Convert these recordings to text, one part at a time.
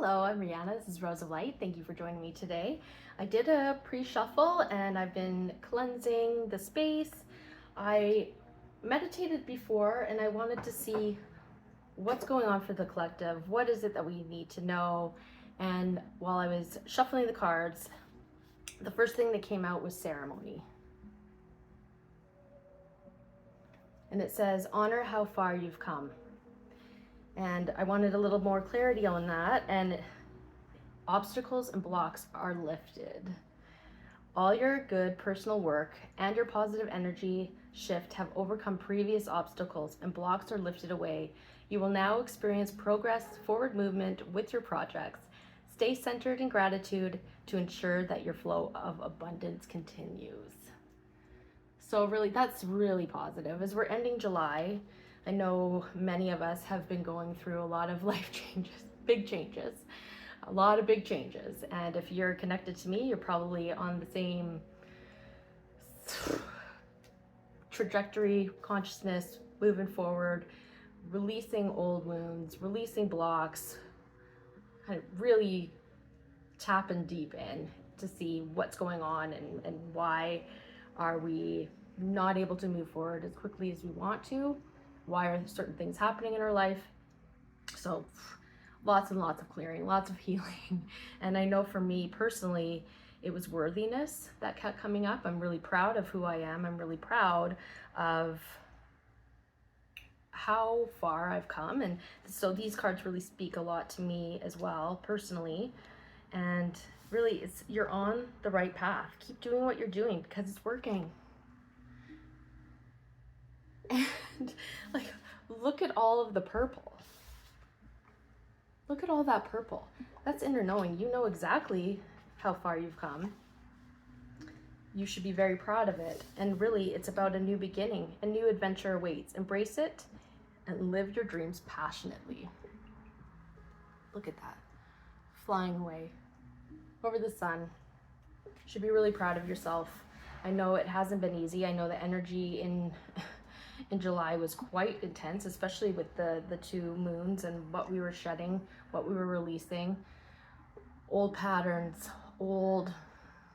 Hello, I'm Rhianna. This is Rose of Light. Thank you for joining me today. I did a pre-shuffle and I've been cleansing the space. I meditated before and I wanted to see what's going on for the collective. What is it that we need to know? And while I was shuffling the cards, the first thing that came out was ceremony. And it says, honor how far you've come. And I wanted a little more clarity on that, and obstacles and blocks are lifted. All your good personal work and your positive energy shift have overcome previous obstacles and blocks are lifted away. You will now experience progress, forward movement with your projects. Stay centered in gratitude to ensure that your flow of abundance continues. So really, that's really positive. As we're ending July, I know many of us have been going through a lot of life changes, big changes, a lot of big changes. And if you're connected to me, you're probably on the same trajectory, consciousness, moving forward, releasing old wounds, releasing blocks, kind of really tapping deep in to see what's going on and why are we not able to move forward as quickly as we want to. Why are certain things happening in our life? So lots and lots of clearing, lots of healing. And I know for me personally, it was worthiness that kept coming up. I'm really proud of who I am. I'm really proud of how far I've come. And so these cards really speak a lot to me as well, personally. And really, you're on the right path. Keep doing what you're doing because it's working. And like, look at all of the purple. Look at all that purple. That's inner knowing. You know exactly how far you've come. You should be very proud of it. And really, it's about a new beginning. A new adventure awaits. Embrace it and live your dreams passionately. Look at that. Flying away over the sun. You should be really proud of yourself. I know it hasn't been easy. I know the energy in July was quite intense, especially with the two moons and what we were shedding, what we were releasing, old patterns, old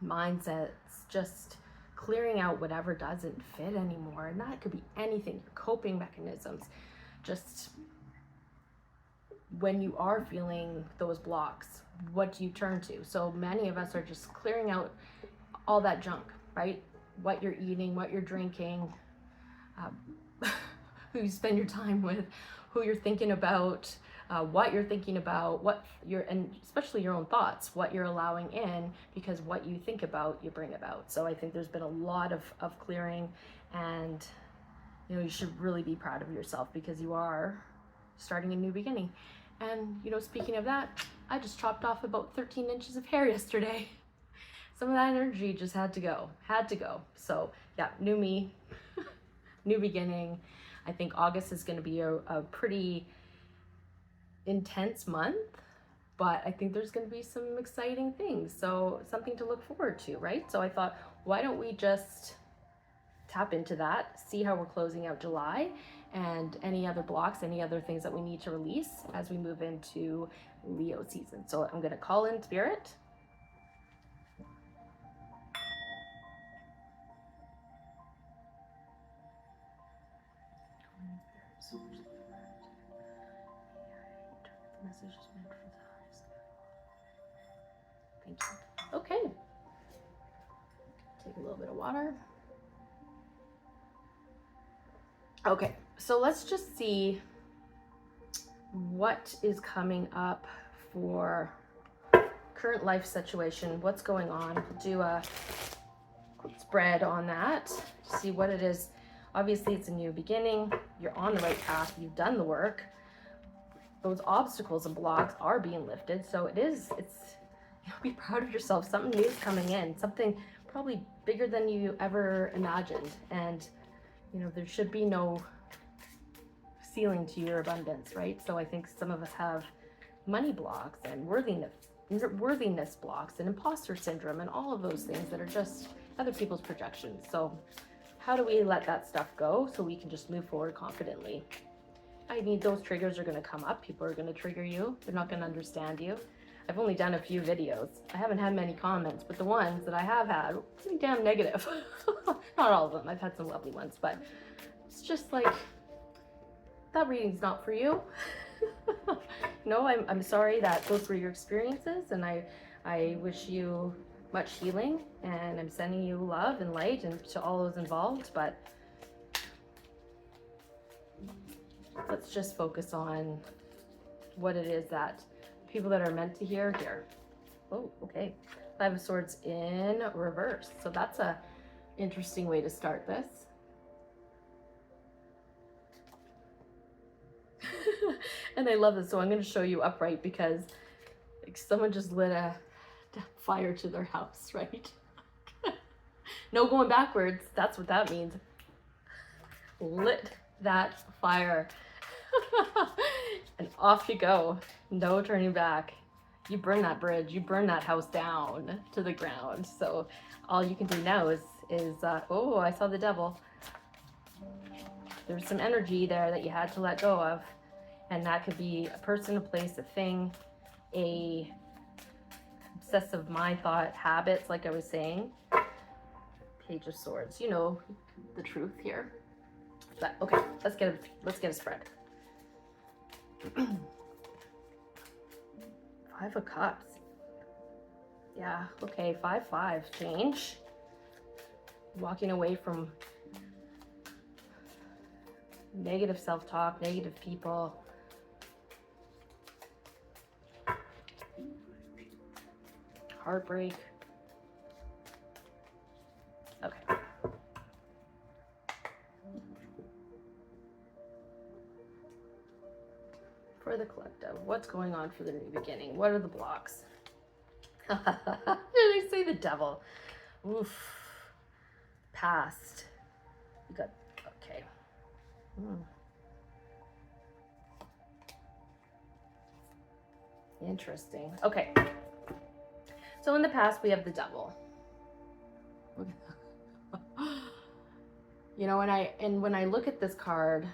mindsets, just clearing out whatever doesn't fit anymore. And that could be anything, your coping mechanisms, just when you are feeling those blocks, what do you turn to? So many of us are just clearing out all that junk, right? What you're eating, what you're drinking, who you spend your time with, who you're thinking about, what you're thinking about, and especially your own thoughts, what you're allowing in, because what you think about, you bring about. So I think there's been a lot of clearing, and you should really be proud of yourself because you are starting a new beginning. And speaking of that, I just chopped off about 13 inches of hair yesterday. Some of that energy just had to go. So yeah, new me, new beginning. I think August is going to be a pretty intense month, but I think there's going to be some exciting things. So something to look forward to, right? So I thought, why don't we just tap into that, see how we're closing out July and any other blocks, any other things that we need to release as we move into Leo season. So I'm going to call in Spirit. Message is meant for the highest. Thank you. Okay. Take a little bit of water. Okay, so let's just see what is coming up for current life situation. What's going on? Do a quick spread on that. See what it is. Obviously, it's a new beginning. You're on the right path. You've done the work. Those obstacles and blocks are being lifted. So it's be proud of yourself. Something new is coming in, something probably bigger than you ever imagined. And there should be no ceiling to your abundance, right? So I think some of us have money blocks and worthiness blocks and imposter syndrome and all of those things that are just other people's projections. So how do we let that stuff go so we can just move forward confidently? I mean, those triggers are going to come up. People are going to trigger you. They're not going to understand you. I've only done a few videos. I haven't had many comments, but the ones that I have had are pretty damn negative. Not all of them. I've had some lovely ones, but it's just like, that reading's not for you. No, I'm sorry that those were your experiences, and I wish you much healing, and I'm sending you love and light and to all those involved, but let's just focus on what it is that people that are meant to hear here. Oh, okay. Five of Swords in reverse. So that's a interesting way to start this. And I love this. So I'm going to show you upright because like someone just lit a fire to their house, right? No going backwards. That's what that means. Lit that fire. And off you go. No turning back. You burn that bridge. You burn that house down to the ground. So all you can do now is oh, I saw the devil. There's some energy there that you had to let go of. And that could be a person, a place, a thing, a obsessive mind, thought, habits, like I was saying. Page of Swords. You know the truth here. But, okay, let's get a spread. Five of Cups. Yeah, okay, 5-5. Change. Walking away from negative self-talk, negative people. Heartbreak. Okay. For the collective, what's going on for the new beginning? What are the blocks? Did I say the devil? Oof. Past. You got, okay. Interesting. Okay. So in the past, we have the devil. You know, when I look at this card,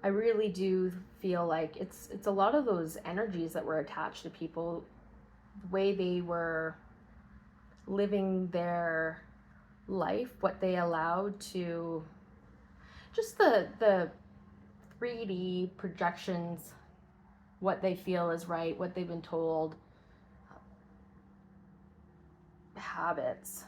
I really do feel like it's a lot of those energies that were attached to people, the way they were living their life, what they allowed to, just the 3D projections, what they feel is right, what they've been told, habits,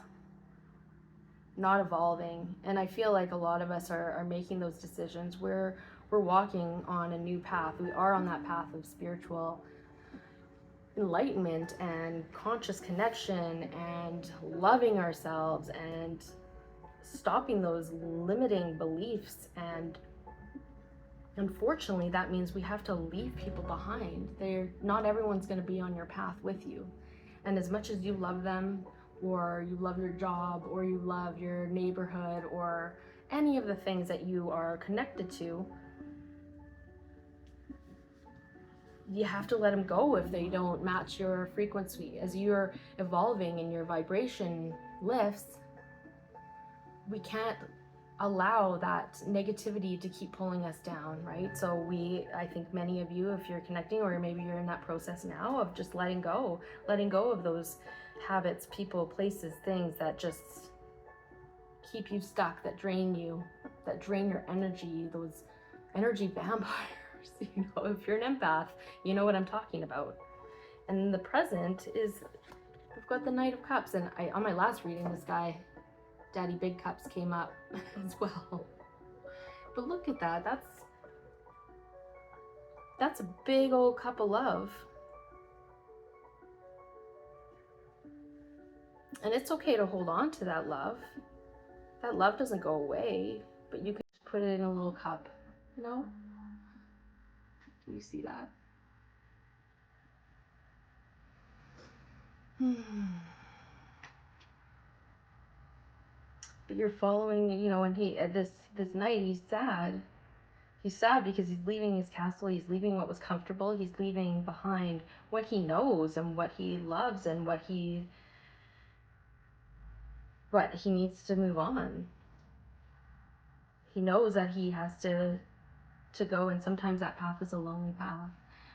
not evolving. And I feel like a lot of us are making those decisions where we're walking on a new path. We are on that path of spiritual enlightenment and conscious connection and loving ourselves and stopping those limiting beliefs. And unfortunately, that means we have to leave people behind. Not everyone's going to be on your path with you. And as much as you love them, or you love your job, or you love your neighborhood, or any of the things that you are connected to, you have to let them go if they don't match your frequency. As you're evolving and your vibration lifts, we can't allow that negativity to keep pulling us down, right? So I think many of you, if you're connecting, or maybe you're in that process now of just letting go of those habits, people, places, things that just keep you stuck, that drain you, that drain your energy, those energy vampires. You know, if you're an empath, you know what I'm talking about. And the present is, we've got the Knight of Cups, and on my last reading, this guy, Daddy Big Cups, came up as well. But look at that. That's a big old cup of love. And it's okay to hold on to that love. That love doesn't go away, but you can put it in a little cup, you know? Do you see that? But you're following, you know, and this night, he's sad. He's sad because he's leaving his castle, he's leaving what was comfortable, he's leaving behind what he knows and what he loves and what he needs to move on. He knows that he has to go, and sometimes that path is a lonely path.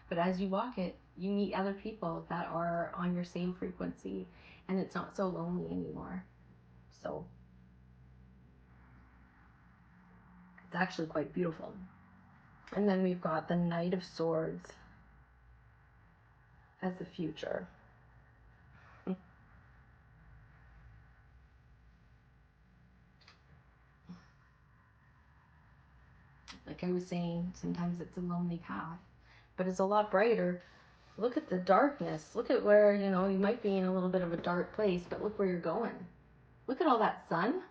But as you walk it, you meet other people that are on your same frequency, and it's not so lonely anymore. So it's actually quite beautiful. And then we've got the Knight of Swords as the future. Like I was saying, sometimes it's a lonely path, but it's a lot brighter. Look at the darkness. Look at where, you know, you might be in a little bit of a dark place, but look where you're going. Look at all that sun.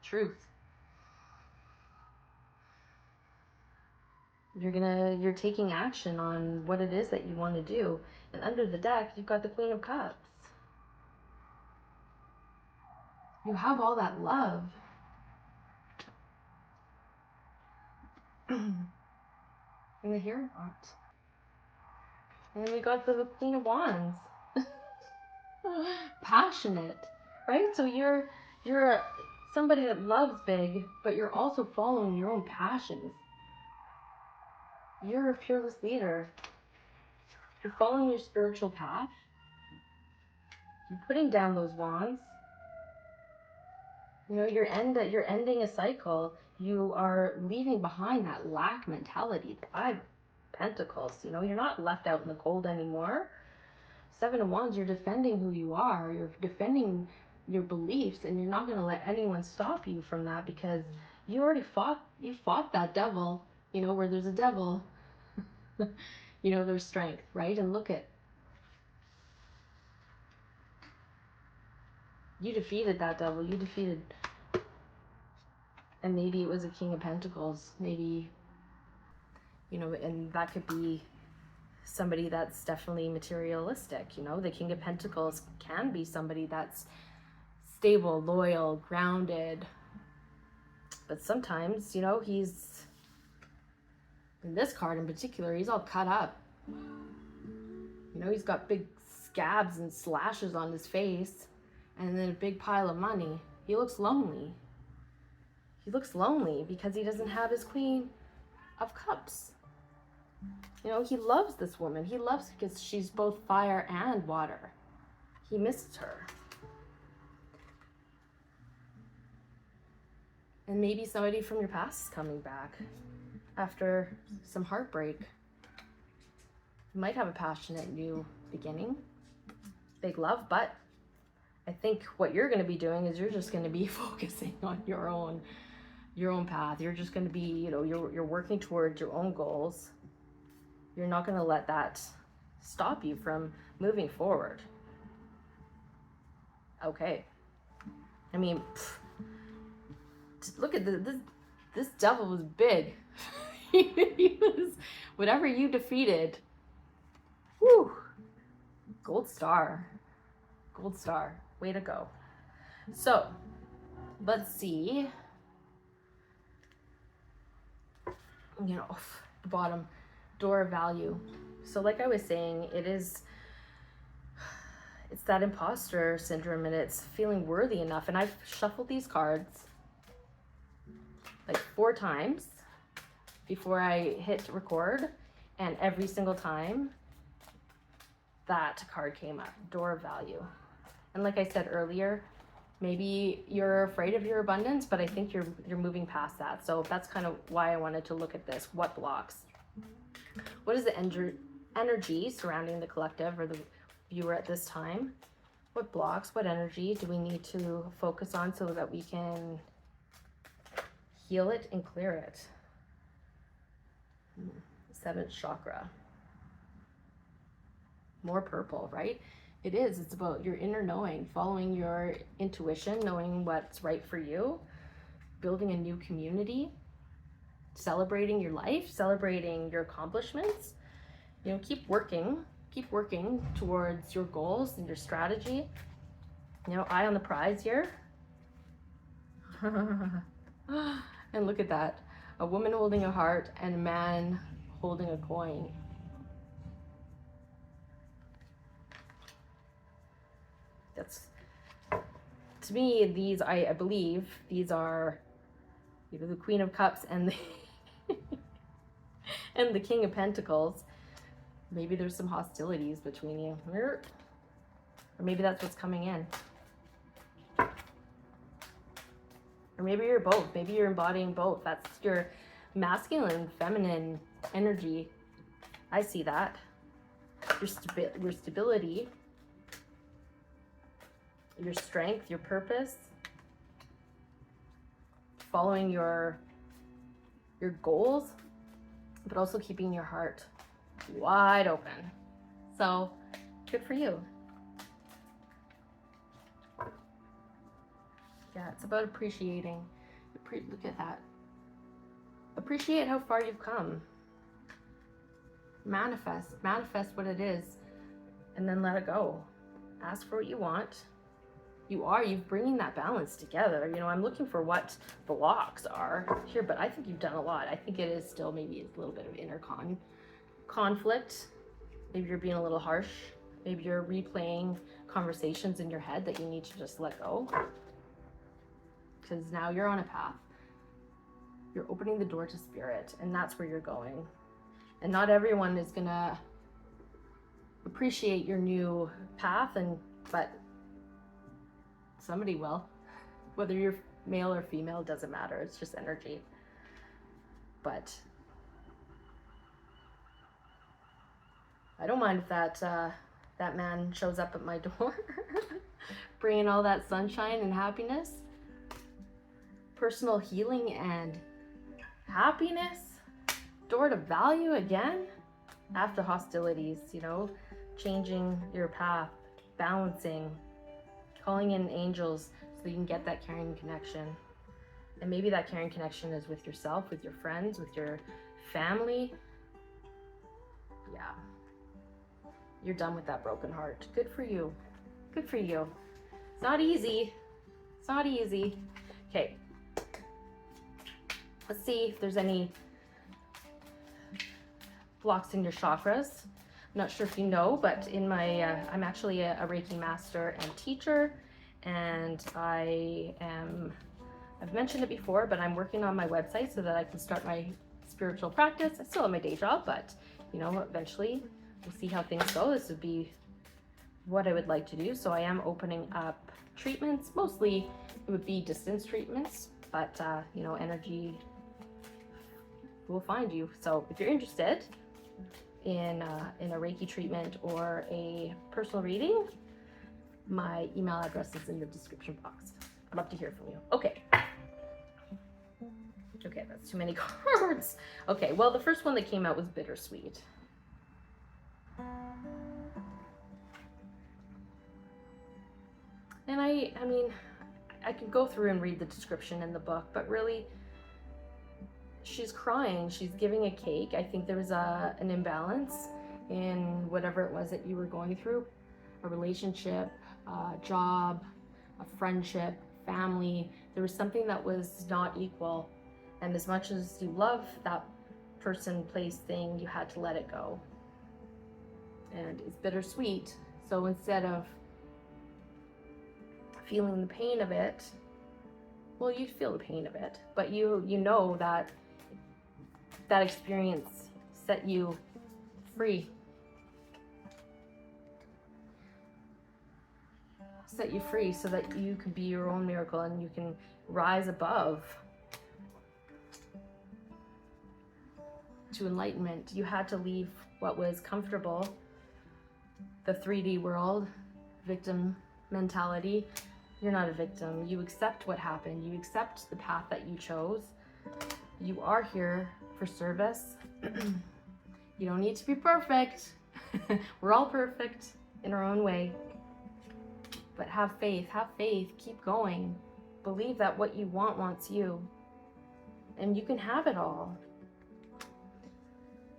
Truth. You're taking action on what it is that you want to do. And under the deck, you've got the Queen of Cups. You have all that love. And the Hierophant. And then we got the Queen of Wands. Passionate, right? So you're somebody that loves big, but you're also following your own passions. You're a fearless leader. You're following your spiritual path. You're putting down those wands. You know, you're ending a cycle. You are leaving behind that lack mentality. The Five of Pentacles. You know, you're not left out in the cold anymore. Seven of Wands, you're defending who you are. You're defending your beliefs, and you're not going to let anyone stop you from that, because you already fought that devil. You know, where there's a devil, you know, there's strength, right? And look at, you defeated that devil. You defeated, and maybe it was a King of Pentacles. Maybe, you know, and that could be somebody that's definitely materialistic. You know, the King of Pentacles can be somebody that's stable, loyal, grounded. But sometimes, you know, he's, in this card in particular, he's all cut up. You know, he's got big scabs and slashes on his face, and then a big pile of money. He looks lonely. He looks lonely because he doesn't have his Queen of Cups. You know, he loves this woman. He loves her because she's both fire and water. He misses her. And maybe somebody from your past is coming back after some heartbreak. You might have a passionate new beginning, big love, but I think what you're going to be doing is you're just going to be focusing on your own path. You're just going to be, you know, you're working towards your own goals. You're not going to let that stop you from moving forward. Okay. I mean, look at this devil was big. He was, whatever you defeated. Whew. Gold star. Gold star. Way to go. So, let's see. You know, the bottom, door of value. So like I was saying, it's that imposter syndrome, and it's feeling worthy enough. And I've shuffled these cards like 4 times before I hit record, and every single time that card came up, door of value. And like I said earlier, maybe you're afraid of your abundance, but I think you're moving past that. So that's kind of why I wanted to look at this. What blocks? What is the energy surrounding the collective or the viewer at this time? What blocks, what energy do we need to focus on so that we can heal it and clear it? 7th chakra. More purple, right? It is. It's about your inner knowing, following your intuition, knowing what's right for you, building a new community, celebrating your life, celebrating your accomplishments. You know, keep working towards your goals and your strategy. You know, eye on the prize here. And look at that. A woman holding a heart and a man holding a coin. That's, to me, these, I believe these are, you know, the Queen of Cups and And the King of Pentacles, maybe there's some hostilities between you. Or maybe that's what's coming in. Or maybe you're both. Maybe you're embodying both. That's your masculine, feminine energy. I see that. Your stability, your strength, your purpose, following your goals, but also keeping your heart wide open. So good for you. Yeah, it's about appreciating. Look at that. Appreciate how far you've come. Manifest what it is, and then let it go. Ask for what you want. You're bringing that balance together. You know, I'm looking for what the blocks are here, but I think you've done a lot. I think it is still maybe a little bit of inner conflict. Maybe you're being a little harsh. Maybe you're replaying conversations in your head that you need to just let go. Because now you're on a path. You're opening the door to spirit, and that's where you're going. And not everyone is gonna appreciate your new path, but somebody will. Whether you're male or female, doesn't matter. It's just energy. But I don't mind if that man shows up at my door, bringing all that sunshine and happiness, personal healing and happiness. Door to value again after hostilities, you know, changing your path, balancing, calling in angels so you can get that caring connection. And maybe that caring connection is with yourself, with your friends, with your family. Yeah. You're done with that broken heart. Good for you. Good for you. It's not easy. It's not easy. Okay. Let's see if there's any blocks in your chakras. I'm not sure if you know, but in my I'm actually a Reiki master and teacher, and I've mentioned it before, but I'm working on my website so that I can start my spiritual practice. I still have my day job, but you know, eventually we'll see how things go. This would be what I would like to do. So I am opening up treatments. Mostly it would be distance treatments, but you know, energy will find you. So if you're interested in a Reiki treatment or a personal reading, my email address is in the description box. I'd love to hear from you. Okay, that's too many cards. Okay, well, the first one that came out was bittersweet. And I mean, I could go through and read the description in the book, but really, she's crying, she's giving a cake. I think there was an imbalance in whatever it was that you were going through, a relationship, a job, a friendship, family. There was something that was not equal. And as much as you love that person, place, thing, you had to let it go. And it's bittersweet. So instead of feeling the pain of it, well, you feel the pain of it, but you know that experience set you free. Set you free so that you can be your own miracle and you can rise above to enlightenment. You had to leave what was comfortable, the 3D world, victim mentality. You're not a victim. You accept what happened. You accept the path that you chose. You are here for service. You don't need to be perfect. We're all perfect in our own way. But have faith, keep going. Believe that what you want wants you. And you can have it all.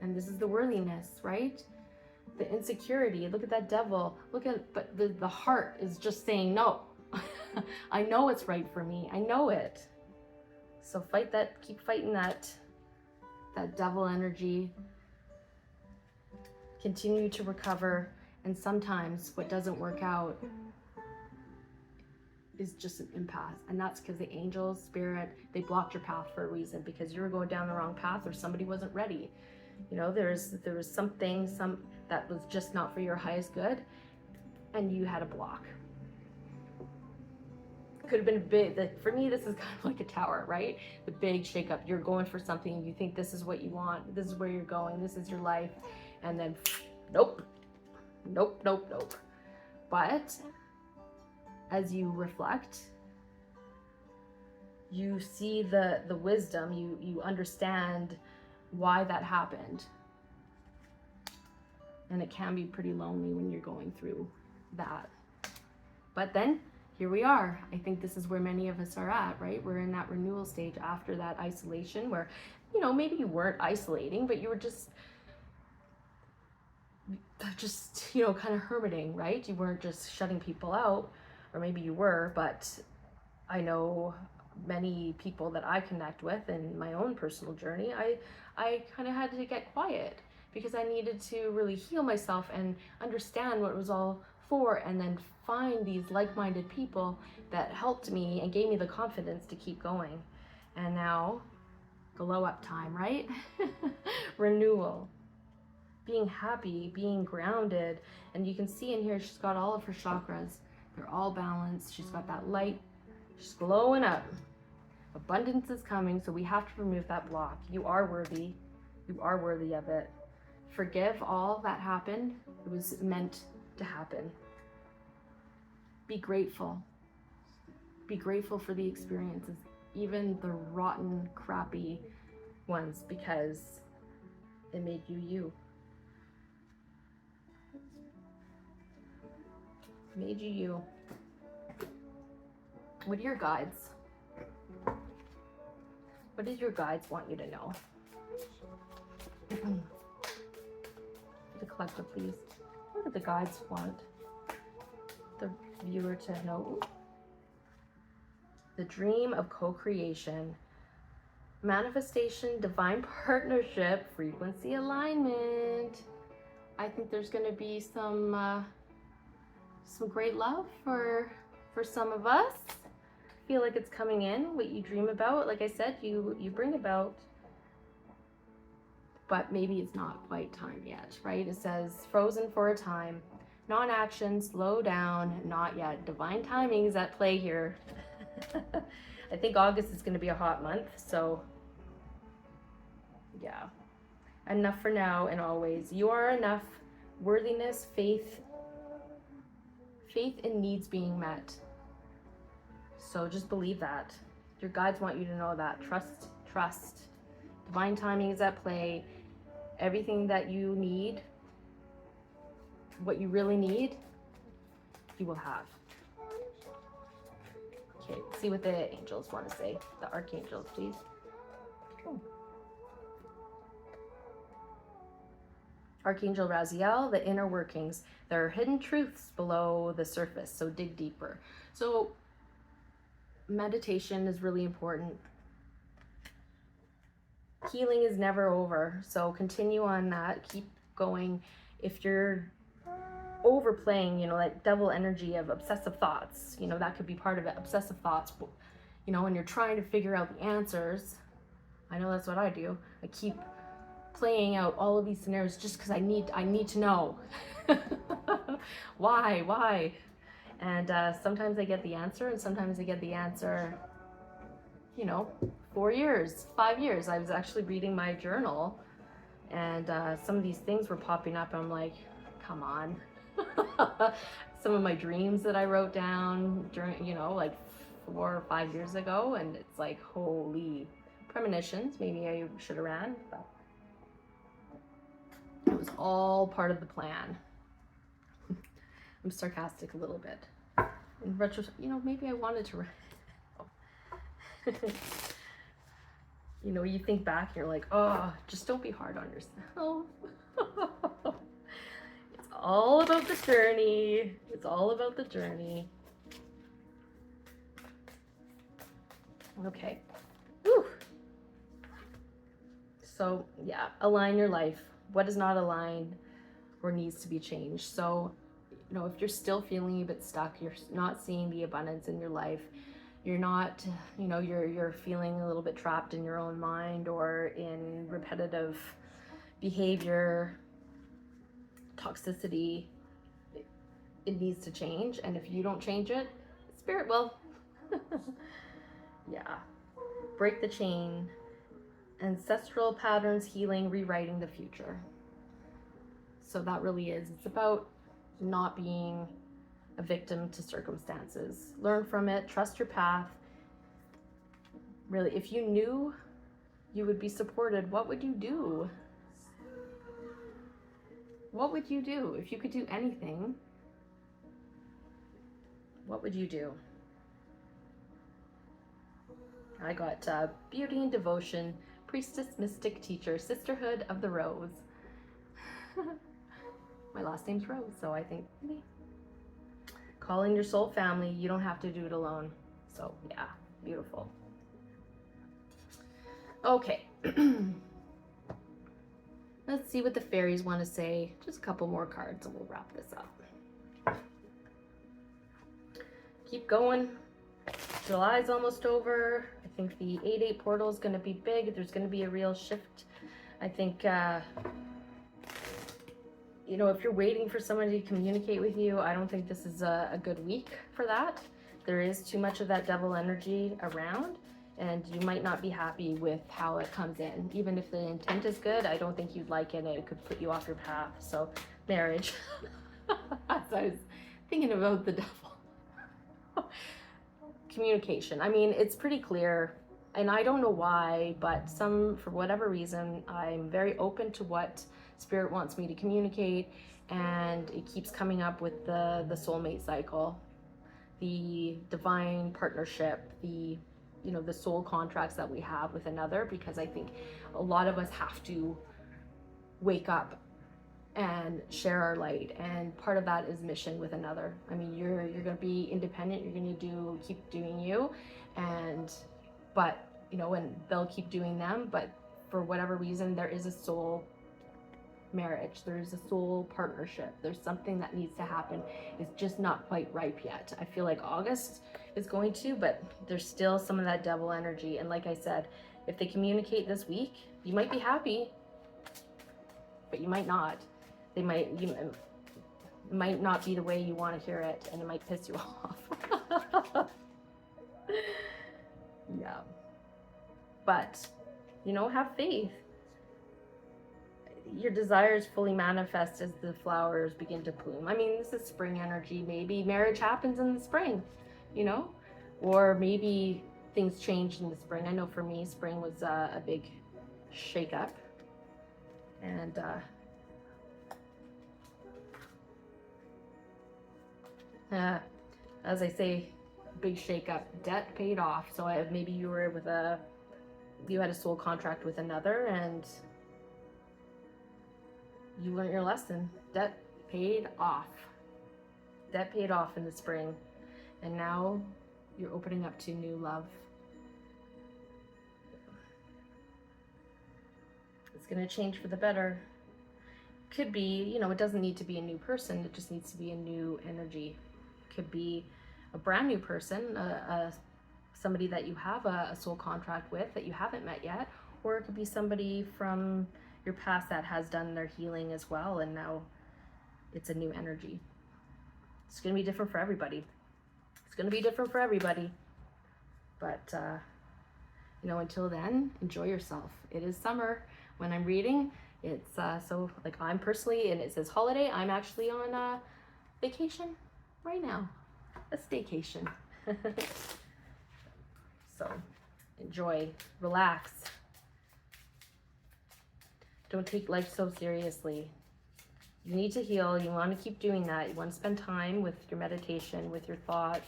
And this is the worthiness, right? The insecurity, look at that devil. But the heart is just saying no. I know it's right for me. I know it. So fight that, keep fighting that devil energy. Continue to recover. And sometimes what doesn't work out is just an impasse. And that's because the angels, spirit, they blocked your path for a reason, because you were going down the wrong path or somebody wasn't ready. You know, there was something that was just not for your highest good, and you had a block. Could have been big. For me, this is kind of like a tower, right? The big shakeup. You're going for something. You think this is what you want. This is where you're going. This is your life. And then, nope, nope, nope, nope. But as you reflect, you see the wisdom. You understand why that happened. And it can be pretty lonely when you're going through that. But then, here we are. I think this is where many of us are at, right? We're in that renewal stage after that isolation where, you know, maybe you weren't isolating, but you were just, you know, kind of hermiting, right? You weren't just shutting people out, or maybe you were, but I know many people that I connect with in my own personal journey, I kind of had to get quiet because I needed to really heal myself and understand what it was all for, and then find these like-minded people that helped me and gave me the confidence to keep going. And now, glow up time, right? Renewal, being happy, being grounded. And you can see in here, she's got all of her chakras. They're all balanced. She's got that light. She's glowing up. Abundance is coming, so we have to remove that block. You are worthy. You are worthy of it. Forgive all that happened. It was meant to happen. Be grateful. Be grateful for the experiences, even the rotten, crappy ones, because it made you you. Made you you. What are your guides? What did your guides want you to know? The collective, please. What do the guides want the viewer to know? The dream of co-creation, manifestation, divine partnership, frequency alignment. I think there's going to be some great love for some of us. Feel like it's coming in, what you dream about. Like I said, you bring about, but maybe it's not quite time yet, right? It says frozen for a time, non-action, slow down, not yet. Divine timing is at play here. I think August is going to be a hot month, so yeah. Enough for now and always. You are enough. Worthiness, faith in needs being met. So just believe that. Your guides want you to know that. Trust. Divine timing is at play. Everything that you need, what you really need, you will have. Okay, let's see what the angels want to say. The archangels, please. Oh. Archangel Raziel, the inner workings. There are hidden truths below the surface, so dig deeper. So meditation is really important. Healing is never over, so continue on that. Keep going. If you're overplaying, you know, that devil energy of obsessive thoughts, you know, that could be part of it. Obsessive thoughts, you know, when you're trying to figure out the answers. I know that's what I do. I keep playing out all of these scenarios just because I need to know. Why? And sometimes I get the answer, and sometimes I get the answer, you know, 4 years, 5 years. I was actually reading my journal, and some of these things were popping up, and I'm like, come on. Some of my dreams that I wrote down during, you know, like 4 or 5 years ago, and it's like, holy premonitions. Maybe I should have ran, but it was all part of the plan. I'm sarcastic a little bit. In retrospect, you know, maybe I wanted to run. You know, you think back and you're like, oh, just don't be hard on yourself. It's all about the journey. It's all about the journey. Okay. Whew. So yeah, align your life. What is not aligned or needs to be changed? So, you know, if you're still feeling a bit stuck, you're not seeing the abundance in your life, you're not, you know, you're feeling a little bit trapped in your own mind or in repetitive behavior, toxicity, it needs to change. And if you don't change it, spirit will. Yeah. Break the chain. Ancestral patterns, healing, rewriting the future. So that really is, it's about not being a victim to circumstances. Learn from it, trust your path. Really, if you knew you would be supported, what would you do? What would you do? If you could do anything, what would you do? I got beauty and devotion, priestess, mystic, teacher, sisterhood of the rose. My last name's Rose, so I think me. Calling your soul family, you don't have to do it alone. So yeah, beautiful. Okay. Let's see what the fairies want to say. Just a couple more cards and we'll wrap this up. Keep going. July's almost over. I think the 8/8 portal is going to be big. There's going to be a real shift. I think, you know, if you're waiting for someone to communicate with you, I don't think this is a good week for that. There is too much of that devil energy around, and you might not be happy with how it comes in. Even if the intent is good, I don't think you'd like it. It could put you off your path. So, marriage. As I was thinking about the devil. Communication. I mean, it's pretty clear, and I don't know why, but for whatever reason, I'm very open to what Spirit wants me to communicate, and it keeps coming up with the soulmate cycle, the divine partnership, the soul contracts that we have with another, because I think a lot of us have to wake up and share our light, and part of that is mission with another. I mean, you're going to be independent, you're going to keep doing you, but and they'll keep doing them, but for whatever reason there is a soul marriage, there's a soul partnership, there's something that needs to happen. It's just not quite ripe yet. I feel like August is going to, but there's still some of that devil energy. And like I said, if they communicate this week, you might be happy, but you might not. It might not be the way you want to hear it, and it might piss you off. Yeah. But, have faith. Your desires fully manifest as the flowers begin to bloom. I mean, this is spring energy. Maybe marriage happens in the spring, or maybe things changed in the spring. I know for me, spring was a big shake-up. And as I say, big shake-up, debt paid off. So maybe you had a soul contract with another, and you learned your lesson. Debt paid off. Debt paid off in the spring. And now you're opening up to new love. It's going to change for the better. Could be, it doesn't need to be a new person. It just needs to be a new energy. It could be a brand new person, somebody that you have a soul contract with that you haven't met yet. Or it could be somebody from your past that has done their healing as well, and now it's a new energy. It's going to be different for everybody. But until then, enjoy yourself. It is summer. When I'm reading, it's so like I'm personally, and it says holiday, I'm actually on vacation right now, a staycation. So enjoy, relax. Don't take life so seriously. You need to heal. You want to keep doing that. You want to spend time with your meditation, with your thoughts.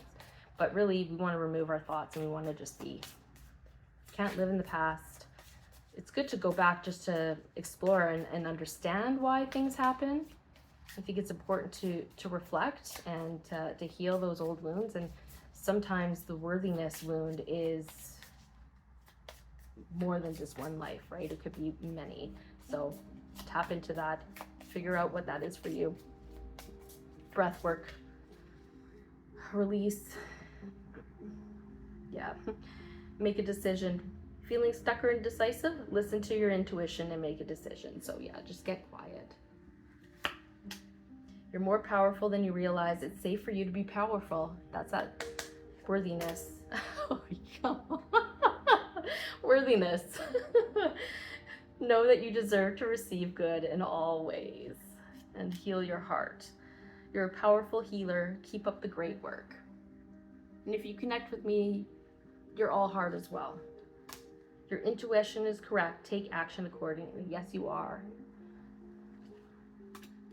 But really, we want to remove our thoughts and we want to just be. Can't live in the past. It's good to go back just to explore and understand why things happen. I think it's important to reflect and to heal those old wounds. And sometimes the worthiness wound is more than just one life, right? It could be many. So tap into that, figure out what that is for you. Breath work, release. Yeah, make a decision, Feeling stuck or indecisive? Listen to your intuition and make a decision. So yeah, just get quiet. You're more powerful than you realize. It's safe for you to be powerful. That's that worthiness. Oh my God. Worthiness. Know that you deserve to receive good in all ways and heal your heart. You're a powerful healer. Keep up the great work. And if you connect with me, you're all heart as well. Your intuition is correct. Take action accordingly. Yes, you are.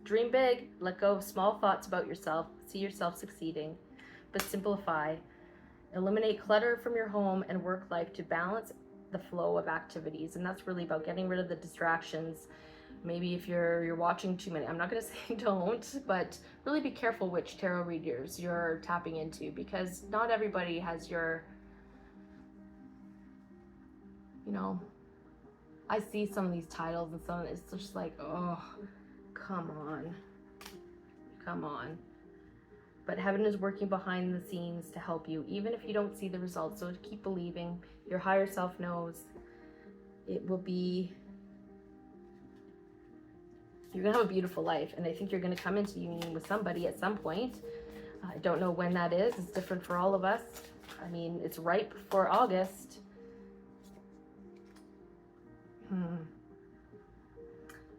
Dream big. Let go of small thoughts about yourself. See yourself succeeding. But simplify. Eliminate clutter from your home and work life to balance the flow of activities. And that's really about getting rid of the distractions. Maybe if you're watching too many, I'm not going to say don't, but really be careful which tarot readers you're tapping into, because not everybody has your, you know, I see some of these titles and some, it's just like, oh, come on. But heaven is working behind the scenes to help you, even if you don't see the results. So keep believing. Your higher self knows it will be, you're gonna have a beautiful life. And I think you're gonna come into union with somebody at some point. I don't know when that is. It's different for all of us. I mean, it's right before August.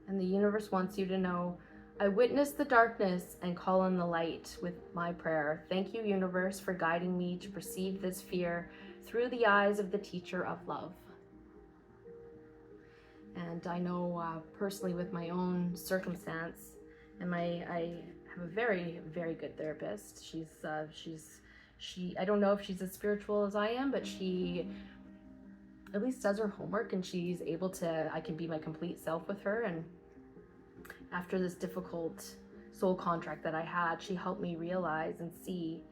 And the universe wants you to know, I witness the darkness and call on the light with my prayer. Thank you, universe, for guiding me to perceive this fear through the eyes of the teacher of love. And I know personally with my own circumstance, and I have a very, very good therapist. She I don't know if she's as spiritual as I am, but she at least does her homework, and she's able to, I can be my complete self with her. And after this difficult soul contract that I had, she helped me realize and see,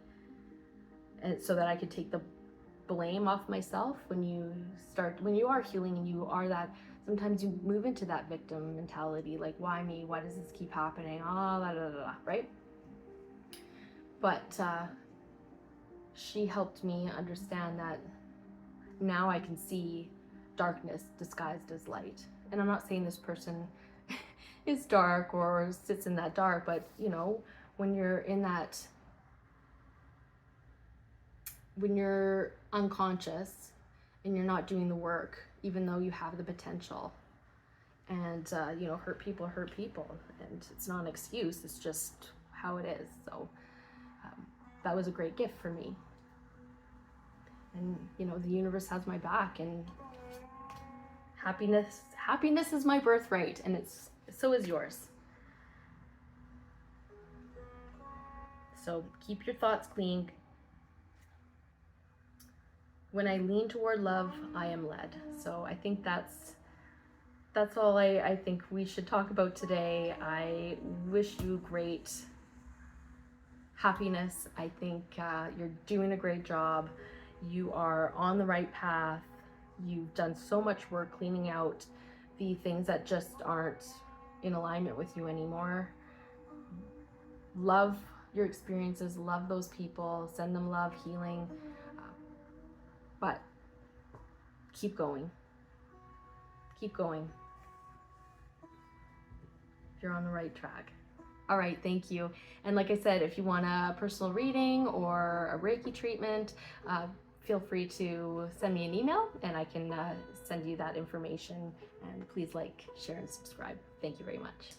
and so that I could take the blame off myself. When you are healing and you are that, sometimes you move into that victim mentality, like, why me? Why does this keep happening? Right? But she helped me understand that now I can see darkness disguised as light. And I'm not saying this person is dark or sits in that dark, but you know, when you're in that, when you're unconscious and you're not doing the work, even though you have the potential, and you know, hurt people, and it's not an excuse, it's just how it is. So that was a great gift for me. And you know, the universe has my back, and happiness is my birthright, and so is yours. So keep your thoughts clean. When I lean toward love, I am led. So I think that's all I think we should talk about today. I wish you great happiness. I think you're doing a great job. You are on the right path. You've done so much work cleaning out the things that just aren't in alignment with you anymore. Love your experiences, love those people, send them love, healing, but keep going. You're on the right track. All right, thank you. And like I said, if you want a personal reading or a Reiki treatment, feel free to send me an email and I can send you that information. And please like, share, and subscribe. Thank you very much.